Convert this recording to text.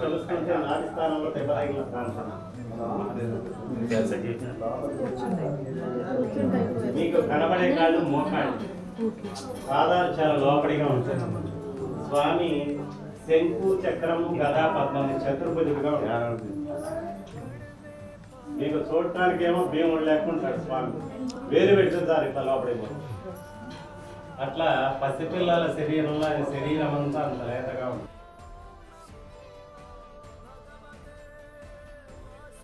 తెలుస్తుంటే నాటి స్థానంలో దెబ్బతగిన ప్రాంతం. మీకు కనబడే కాళ్ళు మోకాళ్ళు, పాదాలు చాలా లోపడిగా ఉంటాయి. స్వామి శంకు చక్రము గదా పద్మము చతుర్భుజుడుగా ఉంటారు. మీకు చూడటానికి ఏమో భీముడు లేకుంటాడు స్వామి, వేరు పెడుతుంటారు ఇట్లా లోపడిపోతుంది. అట్లా పసిపిల్లల శరీరంలో శరీరం అంతా అంత లేతగా ఉంటుంది.